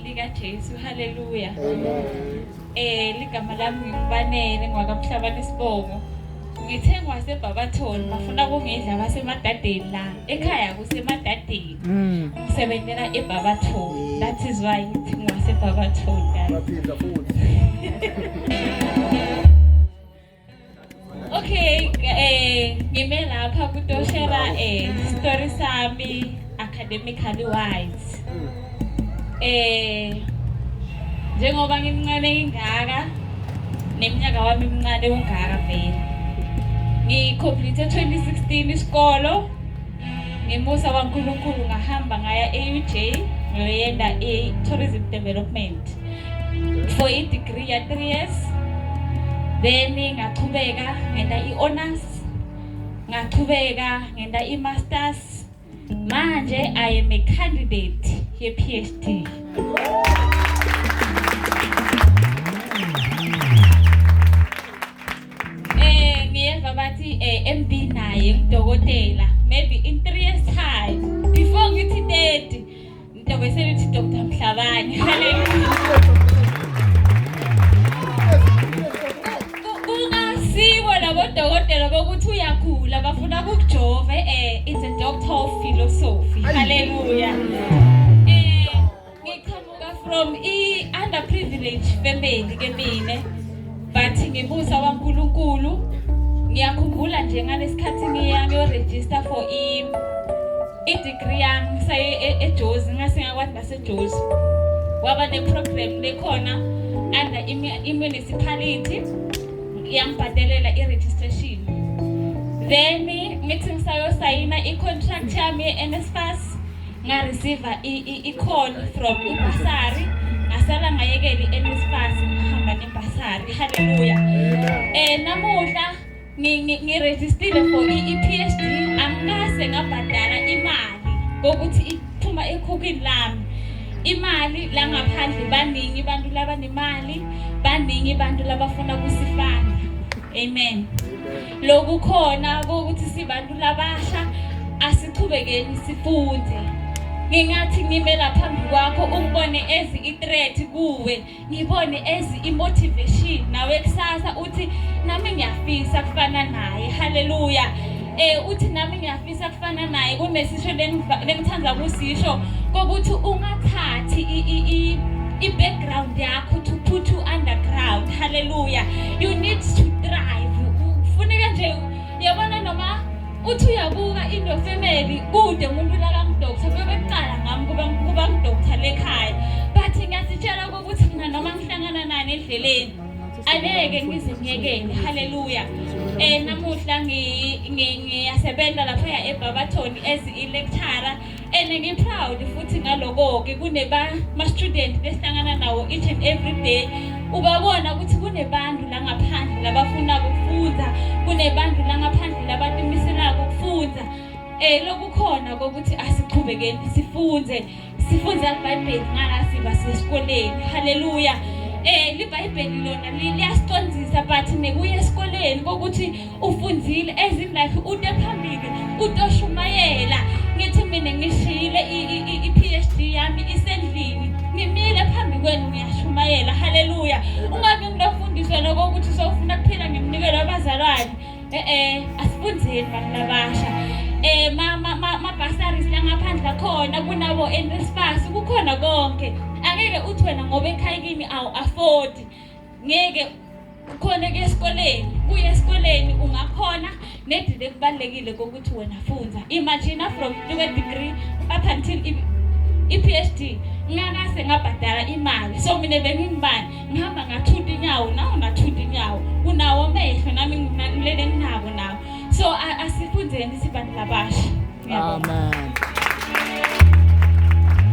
lika Jesu. Hallelujah. Ligama lami ngibanele ngwakamhlabani Sibongo. Ngithe ngwaseBabathoni bafuna ukungidla basemadadeni la. Ekhaya kusemadadeni. Ngisebenzela eBabathoni. That is why ngithi ngwaseBabathoni. Baphinda futhi. Okay, ngime lapha kutoshela story sami academically wise. Njengoba ngimncane ingaka neminyaka wami imncane ungaka vele. Ngicomplete 2016 isikolo. Ngemusa kaNkulunkulu ngahamba ngaya eUJ ngoyenda tourism development for a degree ya 3 years. Then ngaqhubeka ngenda i-honors, ngaqhubeka ngenda i-masters. Manje I am a candidate ye PhD. Ngiyeva bathi MD naye ngidokotela. Maybe in 3 years time before ngithi 30 ngidokotela uthi Dr. Mhlabane. Hallelujah. Odokotela bokuthi uyakhula bafuna ukujova it's a doctor of philosophy. Hallelujah. Ngiqhamuka from underprivileged family ke mina but ngibusa kaNkulunkulu. Ngiyakhumbula nje ngalesikhathi ngiyoregister for i-degree yami saye eJozi ngasingakwazi naseJozi. Waba neprogram lekhona under i-municipality yangibhadelela i-registration. Then ngithi ngisayosayina i-contract yami ye-NSFAS nga-receive i-call from i-bursary. Ngasala ngayekela i-NSFAS ngihamba ne-bursary. Hallelujah. Namuhla ngiregistered for i-PhD. Angikase ngabhadala imali ngokuthi iphuma ekhukhwini lami. Imali la ngaphandle baningi bantu labanemali, baningi bantu labafuna kusifana. Amen. Lokhu khona ukuthi sibantu labasha asiqhubekeni sifunde. Ngingathi ngime lapha phambi kwakho ungibone ezi i-threat kuwe, ngibone ezi i-motivation nawe kusasa uthi nami ngiyafisa kufana naye. Hallelujah. Uthi nami ngiyafisa kufana naye. Kunesisho lengithanda kusisho kokuthi ungathathi i-background yakho to put you underground. Hallelujah. You need to thrive. Kufuneka nje yabona noma uthi uyabuka in your family kude umuntu la kaNgdoctor bebeqala ngami kuba ngdoctor lekhaya. But ngiyasitshela ukuthi mina noma ngihlangana nani endleleni aleke ngizimyekele. Hallelujah. Namuhla ngiyasebenza lapha eBabathoni as i-lecturer and ngiproud futhi ngaloko ke ma student lesihlangana nawo each and every day. Ubabona ukuthi kunebantu la ngaphandle labafuna ukufunda, kunebantu la ngaphandle labatimisela ukufunda. Lokhu khona ukuthi asiqhubekeni sifunde iBhayibheli ngala siba sesikoleni. Hallelujah. IBhayibheli lona liyasiqondisa but nekuya esikoleni ukuthi ufundzile as in life ude phambili utoshumayela. Ngithi mina ngishile i-PhD yami isendlini ngimile phambi kwenu ngiyashumayela. Hallelujah. Ungabe ngilofundiswa nokuthi sofuna kuphila ngemnikelo abazalwane. Asifundzeni bantu labasha. Bursaries la ngaphandle khona kunabo NSFAS kukhona konke. Angeke uthi wena ngoba ekhaya kimi awu afford. Ngeke khona ke esikoleni. Kuye esikoleni ungakhona nedile kubalekile ukuthi wena funda. Imagine from degree up until i-PhD ngakase ngabhadala imali. So mina bengingibani ngihamba ngathunda inyawo nawo nathunda inyawo. Unawo amehlo nami ngilele nginabo nawo. So asifundzeni sibantu labasha. Amen.